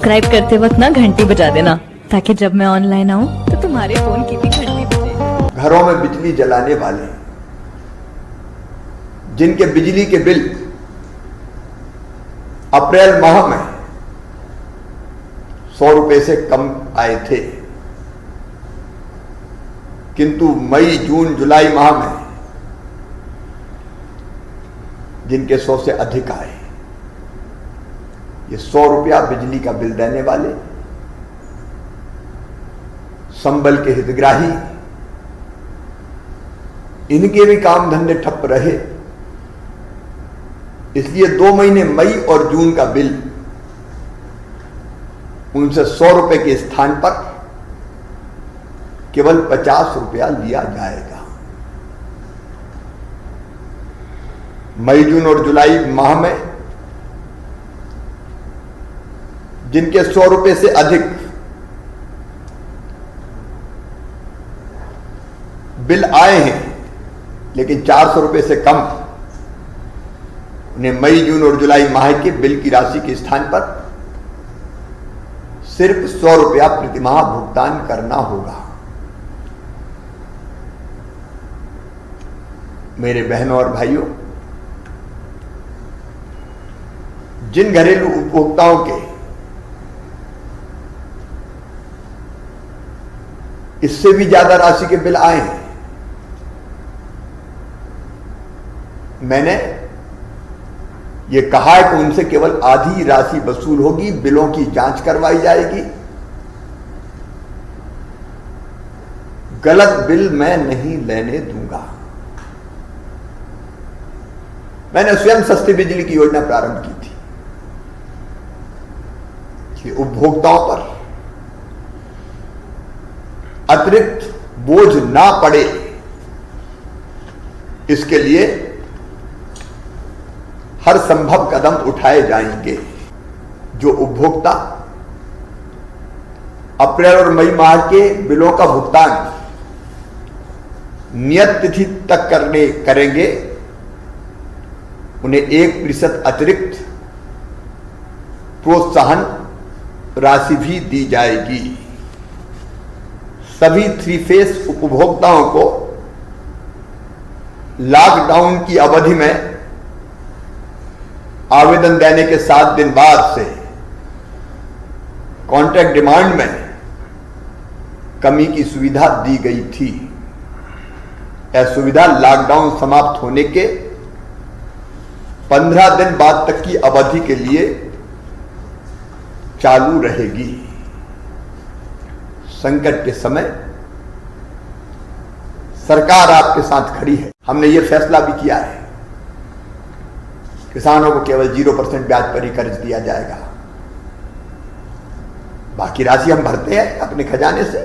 Subscribe करते वक्त ना घंटी बजा देना, ताकि जब मैं ऑनलाइन आऊँ तो तुम्हारे फोन की भी घंटी बजे। घरों में बिजली जलाने वाले जिनके बिजली के बिल अप्रैल माह में 100 रुपए से कम आए थे, किंतु मई जून जुलाई माह में जिनके 100 से अधिक आए, ये 100 रुपया बिजली का बिल देने वाले, संबल के हितग्राही, इनके भी काम धंधे ठप रहे। इसलिए 2 महीने मई और जून का बिल उनसे 100 रुपए के स्थान पर केवल 50 रुपया लिया जाएगा। मई जून और जुलाई माह में जिनके 100 रुपए से अधिक बिल आए हैं, लेकिन 400 रुपए से कम, उन्हें मई जून और जुलाई माह के बिल की राशि के स्थान पर सिर्फ 100 रुपया प्रतिमाह भुगतान करना होगा। मेरे बहनों और भाइयों, जिन घरेलू उपभोक्ताओं के इससे भी ज्यादा राशि के बिल आए हैं, मैंने ये कहा है कि उनसे केवल आधी राशि वसूल होगी, बिलों की जांच करवाई जाएगी। गलत बिल मैं नहीं लेने दूंगा। मैंने स्वयं सस्ती बिजली की योजना प्रारंभ की थी कि उपभोक्ताओं पर अतिरिक्त बोझ ना पड़े, इसके लिए हर संभव कदम उठाए जाएंगे। जो उपभोक्ता अप्रैल और मई माह के बिलों का भुगतान नियत तिथि तक करेंगे, उन्हें 1% अतिरिक्त प्रोत्साहन राशि भी दी जाएगी। सभी 3 फेस उपभोक्ताओं को लॉकडाउन की अवधि में आवेदन देने के 7 दिन बाद से कॉन्ट्रैक्ट डिमांड में कमी की सुविधा दी गई थी। यह सुविधा लॉकडाउन समाप्त होने के 15 दिन बाद तक की अवधि के लिए चालू रहेगी। संकट के समय सरकार आपके साथ खड़ी है। हमने यह फैसला भी किया है, किसानों को केवल 0% ब्याज पर ही कर्ज दिया जाएगा। बाकी राशि हम भरते हैं अपने खजाने से।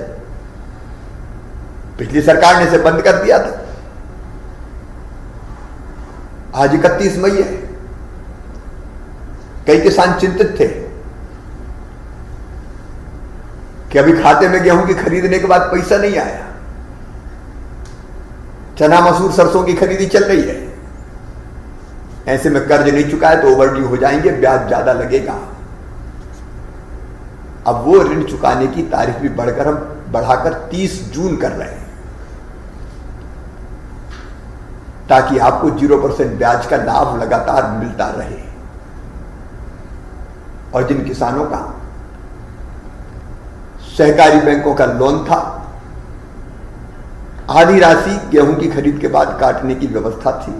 पिछली सरकार ने इसे बंद कर दिया था। आज 31 मई है। कई किसान चिंतित थे कि अभी खाते में गेहूं की खरीदने के बाद पैसा नहीं आया, चना मसूर सरसों की खरीदी चल रही है, ऐसे में कर्ज नहीं चुकाए तो ओवरड्यू हो जाएंगे, ब्याज ज्यादा लगेगा। अब वो ऋण चुकाने की तारीख भी बढ़ाकर 30 जून कर रहे हैं, ताकि आपको 0% ब्याज का लाभ लगातार मिलता रहे। और जिन किसानों का सहकारी बैंकों का लोन था, आधी राशि गेहूं की खरीद के बाद काटने की व्यवस्था थी,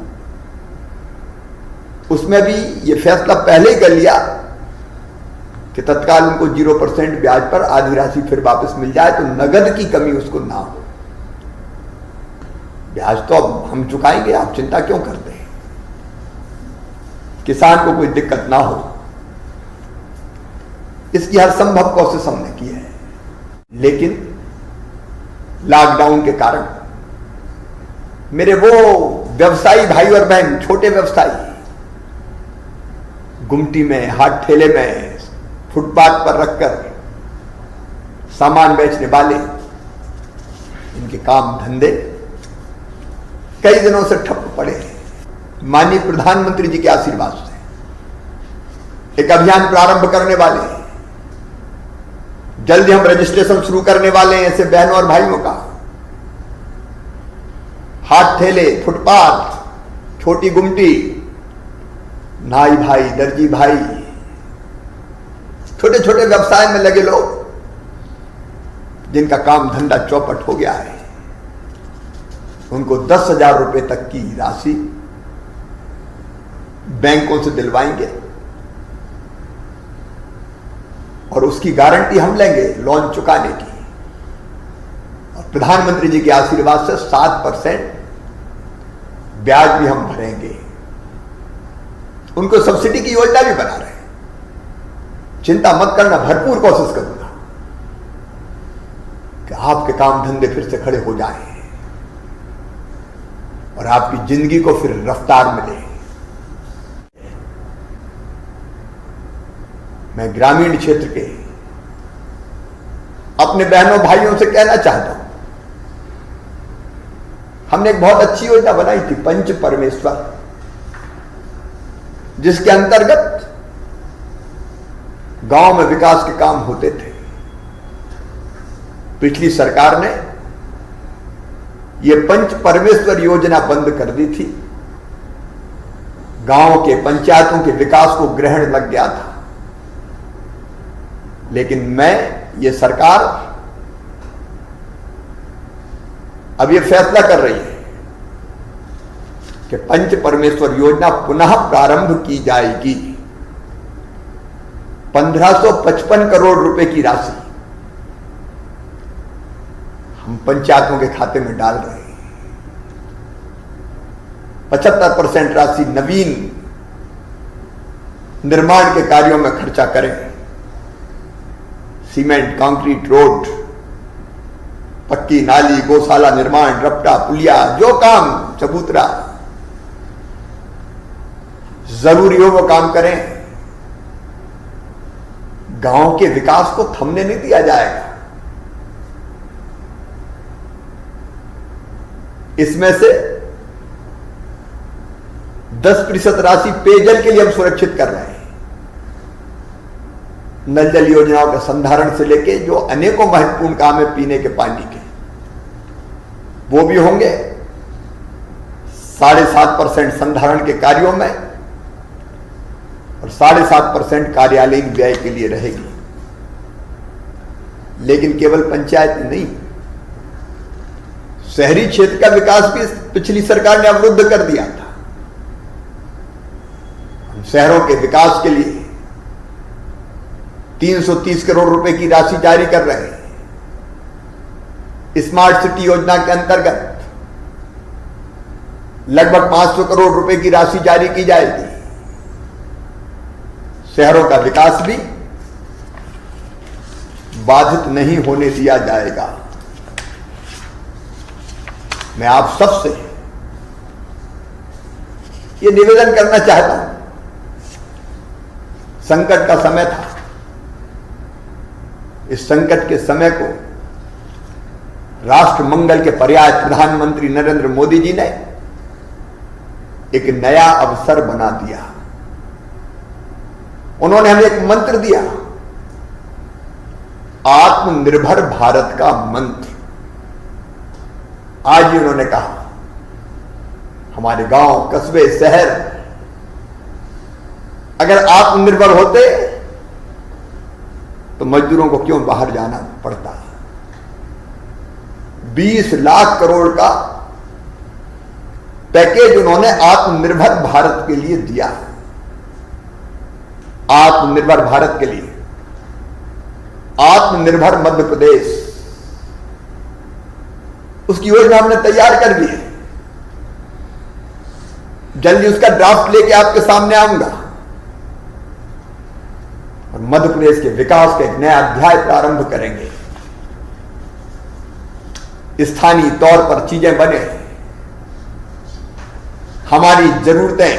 उसमें भी यह फैसला पहले ही कर लिया कि तत्काल उनको 0% ब्याज पर आधी राशि फिर वापस मिल जाए, तो नगद की कमी उसको ना हो। ब्याज तो अब हम चुकाएंगे, आप चिंता क्यों करते हैं, किसान को कोई दिक्कत ना हो, इसकी हर संभव कोशिश हमने की है। लेकिन लॉकडाउन के कारण मेरे वो व्यवसायी भाई और बहन, छोटे व्यवसायी, गुमटी में, हाथ ठेले में, फुटपाथ पर रखकर सामान बेचने वाले, इनके काम धंधे कई दिनों से ठप पड़े हैं। माननीय प्रधानमंत्री जी के आशीर्वाद से एक अभियान प्रारंभ करने वाले हैं जल्दी हम रजिस्ट्रेशन शुरू करने वाले हैं ऐसे बहनों और भाइयों का। हाथ ठेले, फुटपाथ, छोटी गुमटी, नाई भाई, दर्जी भाई, छोटे छोटे व्यवसाय में लगे लोग जिनका काम धंधा चौपट हो गया है, उनको 10,000 रुपए तक की राशि बैंकों से दिलवाएंगे और उसकी गारंटी हम लेंगे लोन चुकाने की। और प्रधानमंत्री जी के आशीर्वाद से 7% ब्याज भी हम भरेंगे। उनको सब्सिडी की योजना भी बना रहे हैं। चिंता मत करना, भरपूर कोशिश करूंगा कि आपके काम धंधे फिर से खड़े हो जाएं और आपकी जिंदगी को फिर रफ्तार मिले। मैं ग्रामीण क्षेत्र के अपने बहनों भाइयों से कहना चाहता हूं, हमने एक बहुत अच्छी योजना बनाई थी, पंच परमेश्वर, जिसके अंतर्गत गांव में विकास के काम होते थे। पिछली सरकार ने यह पंच परमेश्वर योजना बंद कर दी थी। गांव के पंचायतों के विकास को ग्रहण लग गया था। लेकिन ये सरकार अब यह फैसला कर रही है कि पंच परमेश्वर योजना पुनः प्रारंभ की जाएगी। 1555 करोड़ रुपए की राशि हम पंचायतों के खाते में डाल रहे हैं। 75% राशि नवीन निर्माण के कार्यों में खर्चा करें। सीमेंट, कंक्रीट, रोड, पक्की नाली, गौशाला निर्माण, रपटा, पुलिया, जो काम, चबूतरा जरूरी हो वो काम करें। गांव के विकास को थमने नहीं दिया जाएगा। इसमें से 10% राशि पेयजल के लिए हम सुरक्षित कर रहे हैं। नल जल योजनाओं के संधारण से लेके जो अनेकों महत्वपूर्ण काम है पीने के पानी के, वो भी होंगे। 7.5% संधारण के कार्यों में और 7.5% कार्यालयीन व्यय के लिए रहेगी। लेकिन केवल पंचायत में नहीं, शहरी क्षेत्र का विकास भी पिछली सरकार ने अवरुद्ध कर दिया था। हम शहरों के विकास के लिए 330 करोड़ रुपए की राशि जारी कर रहे हैं। स्मार्ट सिटी योजना के अंतर्गत लगभग 500 करोड़ रुपए की राशि जारी की जाएगी। शहरों का विकास भी बाधित नहीं होने दिया जाएगा। मैं आप सबसे यह निवेदन करना चाहता हूं, संकट का समय था। इस संकट के समय को राष्ट्र मंगल के पर्याय प्रधानमंत्री नरेंद्र मोदी जी ने एक नया अवसर बना दिया। उन्होंने हमें एक मंत्र दिया, आत्मनिर्भर भारत का मंत्र। आज ही उन्होंने कहा, हमारे गांव, कस्बे, शहर अगर आत्मनिर्भर होते तो मजदूरों को क्यों बाहर जाना पड़ता। 20 लाख करोड़ का पैकेज उन्होंने आत्मनिर्भर भारत के लिए दिया। आत्मनिर्भर भारत के लिए आत्मनिर्भर मध्य प्रदेश, उसकी योजना हमने तैयार कर दी है। जल्दी उसका ड्राफ्ट लेके आपके सामने आऊंगा और मध्य प्रदेश के विकास का एक नया अध्याय प्रारंभ करेंगे। स्थानीय तौर पर चीजें बने, हमारी जरूरतें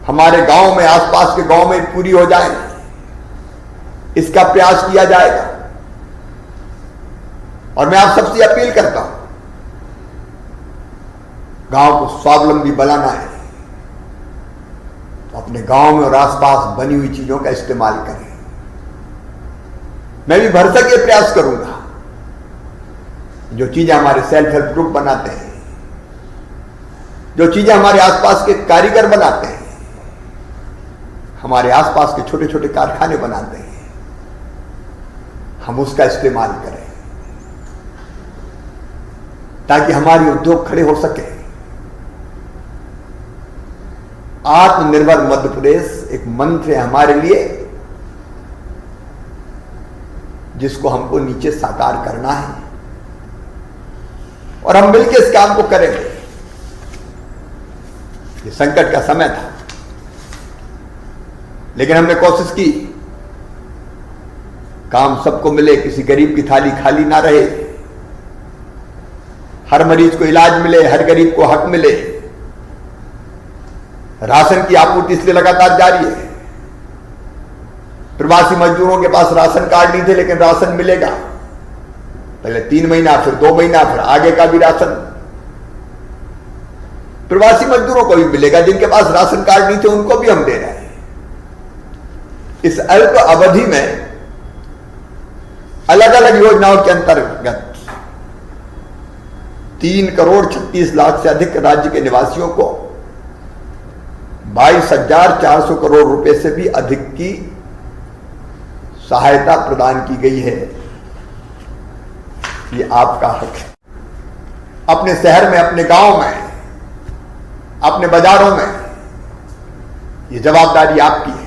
हमारे गांव में, आसपास के गांव में पूरी हो जाए, इसका प्रयास किया जाएगा। और मैं आप सबसे अपील करता हूं, गांव को स्वावलंबी बनाना है तो अपने गांव में और आसपास बनी हुई चीजों का इस्तेमाल करें। मैं भी भरसक ये प्रयास करूंगा, जो चीजें हमारे सेल्फ हेल्प ग्रुप बनाते हैं, जो चीजें हमारे आसपास के कारीगर बनाते हैं, हमारे आसपास के छोटे छोटे कारखाने बनाते हैं, हम उसका इस्तेमाल करें ताकि हमारे उद्योग खड़े हो सके। आत्मनिर्भर मध्य प्रदेश एक मंत्र है हमारे लिए, जिसको हमको नीचे साकार करना है और हम मिलकर इस काम को करेंगे। ये संकट का समय था, लेकिन हमने कोशिश की काम सबको मिले, किसी गरीब की थाली खाली ना रहे, हर मरीज को इलाज मिले, हर गरीब को हक मिले। राशन की आपूर्ति इसलिए लगातार जारी है। प्रवासी मजदूरों के पास राशन कार्ड नहीं थे, लेकिन राशन मिलेगा। पहले 3 महीना, फिर 2 महीना, फिर आगे का भी राशन प्रवासी मजदूरों को भी मिलेगा। जिनके पास राशन कार्ड नहीं थे उनको भी हम दे रहे हैं। इस अल्प अवधि में अलग अलग योजनाओं के अंतर्गत 3,36,00,000 से अधिक राज्य के निवासियों को 22,400 करोड़ रुपए से भी अधिक की सहायता प्रदान की गई है। ये आपका हक है। अपने शहर में, अपने गांव में, अपने बाजारों में ये जवाबदारी आपकी है।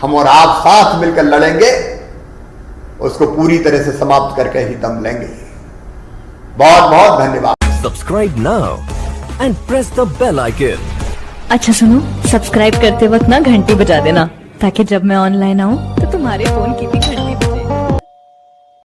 हम और आप साथ मिलकर लड़ेंगे, उसको पूरी तरह से समाप्त करके ही दम लेंगे। बहुत बहुत धन्यवाद। Subscribe now and press the bell icon. अच्छा सुनो, सब्सक्राइब करते वक्त ना घंटी बजा देना, ताकि जब मैं ऑनलाइन आऊँ तो तुम्हारे फोन की भी